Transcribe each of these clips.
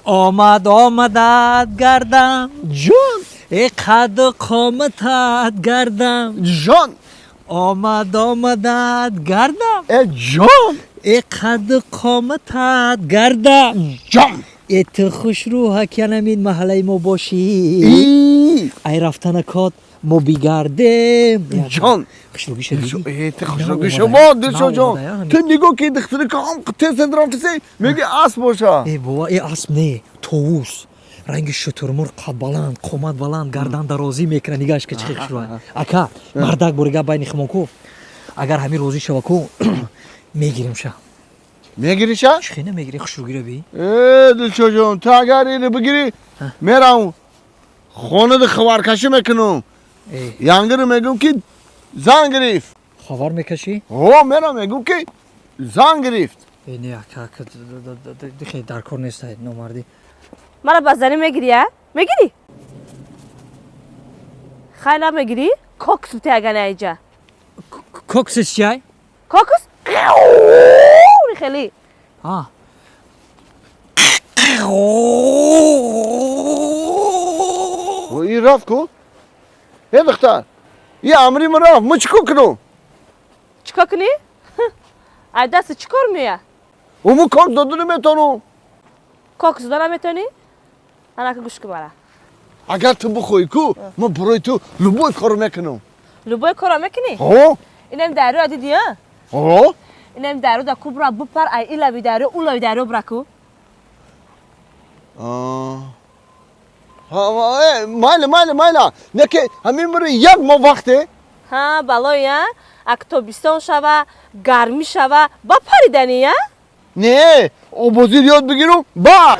آمدت گردم جان ای قد و قامتت گردم جان آمدت گردم جان ای قد و قامتت گردم جان ای تو خوش رو کنم این محله ما باشی ای رفتن کات ما بیگردیم جان خوشروگی شدیدی؟ خوشروگی شما دلشو جان تو نگاه که دختری که هم تست رفته میگه اسب باشه ای بابا ای اسب نه طاووس رنگ شترمرغ قد بلند قامت بلند گردن درازی میکنه نگاهش که چه خوشروه اکا مردک برگا بین خماکو اگر همین روزی شو کو میگیریم شه میگیری شه چخی نمیگیری خوشروگی رو بی دلشو جان تو اگر اینو بگیری میرم خونه ده خوارکشی میکنم یانگر میگم که زن گرفت خبر میکشی؟ میرم میگم که زن گرفت نه اکا خیلی در کار نیست نمردی مرا بازاری میگیری ها؟ میگیری؟ خیلی میگیری؟ کوکس بوده اگر نه اینجا کوکسش چیه؟ کوکس؟ خیلی و این رفت کو؟ ای دختر یه امری من رفت من چیکار کنم؟ چیکار کنی؟ ای دست چیکار میه؟ و من کار دادن نمیتونم کوکس دادن میتونی؟ انا که گوش که برا اگر تو بخوای کو من برای تو لبوی کار میکنم لبوی کار میکنی؟ اینم دارو دیدی ها؟ اینم دارو دا کوبرا بپر ای ایلا دارو اولا دارو برکو مایلا نه که همین برای یک ما وقته ها بالای ها اکتوبیستان شوه گرمی شوه با پریدنی ها؟ نه آبازیر یاد بگیرم با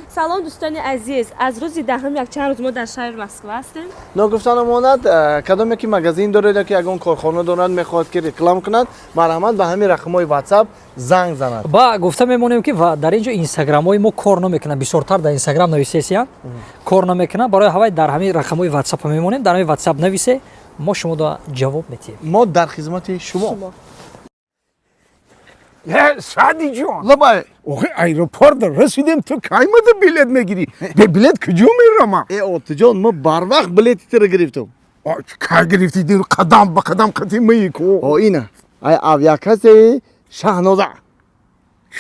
سلام دوستان عزیز از روز دهم یک چند روز ما در شهر مسکو هستیم نگفتن امانت کدام یکی مگزین داره که اگه کارخانه دارند میخواد که رکلام کنند مرحمت به همین رقم‌های واتساپ زنگ زنند با گفتم میمونیم که در اینجا اینستاگرام های ما کار نمیکنه بسیارتر در اینستاگرام نویسیان کار نمیکنه برای هوای در همین رقم های واتساپ میمونیم در همین واتساپ نویسه ما شما دا جواب میدیم ما در خدمت شما سعدی جان لبای اوه ایروپورت رسیدیم تو قیمت بلیت میگیری به بلیت کجا میرم اوت جان ما بر وقت بلیت تر گرفتم که گرفتی دیر قدم به قدم قدیم میکو اینه ای اویاکاسی شاهنوزه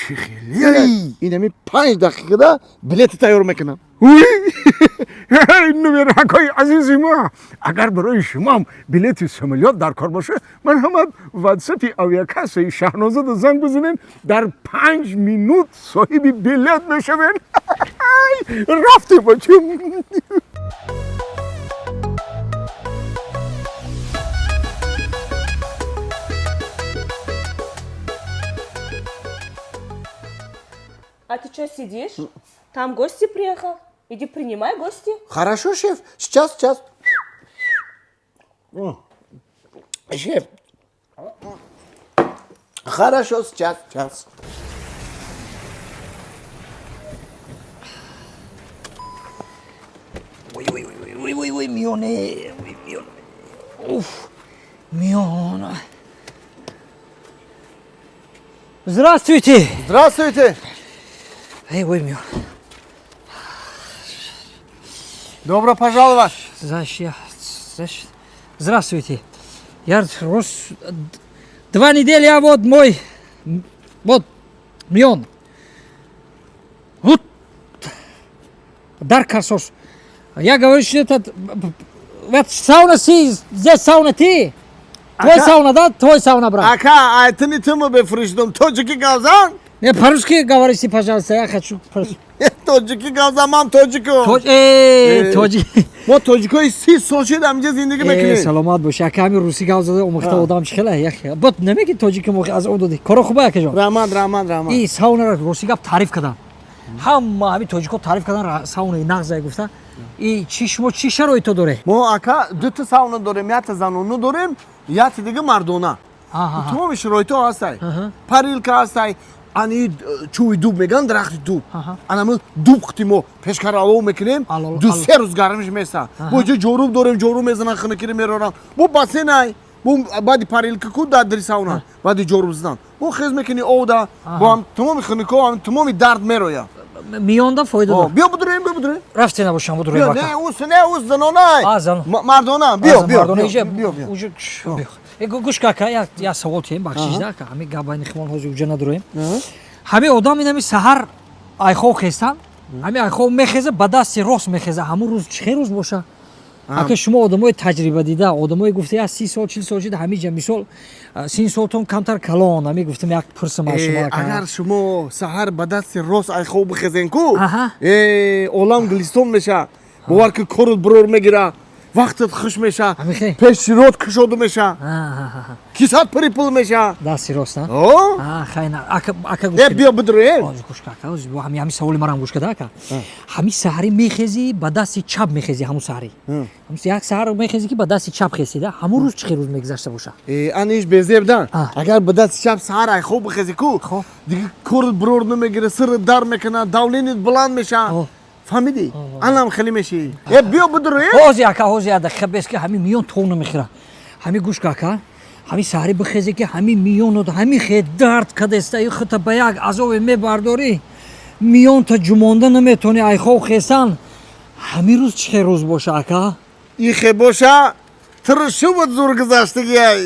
چی خیلی این همی 5 دقیقه ده بلیت تیار میکنم نمیرکای عزیزی ما اگر برای شما بلیت سمالیات در کار باشه من هم واتساپ اویاکاسی شاهنوزه رو زنگ بزنین در 5 مینوت صاحب بلیت میشوین رفتی بچم А ты что сидишь? Там гости приехал. Иди принимай гости. Хорошо, шеф. Сейчас. Шеф. Хорошо, сейчас. Ой, Миона. Уф, Миона. Здравствуйте. Здравствуйте. Эй, ой, Миона. Добро пожаловать. Здравствуйте. Я 2 недели, а вот мой, вот, Мион. Вот, дар косос. Я говорю, что этот, вот сауна здесь сауна ты. Твой сауна, да? Твой сауна, брат. Ака, айтыны тымы бефрыждым. Тоджики гавзан? Не, по-русски говорите, пожалуйста, я хочу по-русски. Тоджики гавзан, мам тоджико. Тоджики. ما توجیکای 30 سال شد همینجا زندگی میکنیم. سلامت باشه. کمی روسی گاو زده امخته آدم چخله یک. بعد نمیگی توجیک موقع از اون دادی. کارو خوبه که جان. رحمان. این ساونا رو روسی گاو تعریف کردن. همین توجیکو تعریف کردن ساونا نغزه گفته. این چی شرایطو داره؟ ما اکا دو تا ساونا داریم، یک تا زنونه داریم، یک دیگه مردونه. تمام شرایطو هستای. پاریلکا هستای. انی چوی دوب میگن درخت دوب. انامو دوب ختیمو پشکارالو میکنیم. دو سه روز گرمش میسه. بوجه جورب داریم جورب میزنن خنکری میرورن. بو بسه نای. бу баъди парилка ку дар дери сауна баъди ҷору зидан бу хез мекунӣ ода бо ҳам тамоми хунукҳо ҳам тамоми дард мерояд. миёнда фоида дор. биё будурем рафте набошам будурем ака. не ус занона мардона биё гӯш ака як савол тием бахшида ака ҳамин гап байни химон ҳозир уҷа надорем. ҳамин одам инами саҳар айхов хестан ҳамин айхов мехеза ба дасти рост мехеза ҳамун рӯз чӣ рӯз боша? ака шумо одамои таҷрибадида одамое гуфта я 30 сол 40 сол шуда ҳамиҷа мисол син солтон камтар калон ҳамин гуфтам як пурсам аз шумо ака. агар шумо саҳар ба дасти рост айхов бихезен ку олам гулистон меша бовар ки корут бурор мегира вақтат хуш меша пеши рот кушода меша кисат припул меша дасти рост хайна ака биё бидурем ҳамин саволи марам гӯш када ака ҳамин саҳарӣ мехези ба дасти чап мехези ҳамун саҳарӣ як саҳар мехези ки ба дасти чап хесида ҳамун рӯз чӣ рӯз мегузашта боша? аниш безебдан агар ба дасти чап саҳар айхов бихези ку дига корут бурор намегира сиррат дар мекунад давленит буланд меша фаҳмидӣ анам хеле мешӣ биё бидурем ҳози ака ҳози дақиқа бес ки ҳамин миён тов намехӯра ҳамин гӯш ка ака ҳамин саҳарӣ бихезе ки ҳамин миёнот ҳамин хе дард кадестаи хута ба як азобе мебардорӣ миёнта ҷумонда наметавонӣ айхов хесан ҳамин рӯз чӣ хе рӯз боша ака? ихе боша тиршуват зур гузаштагиай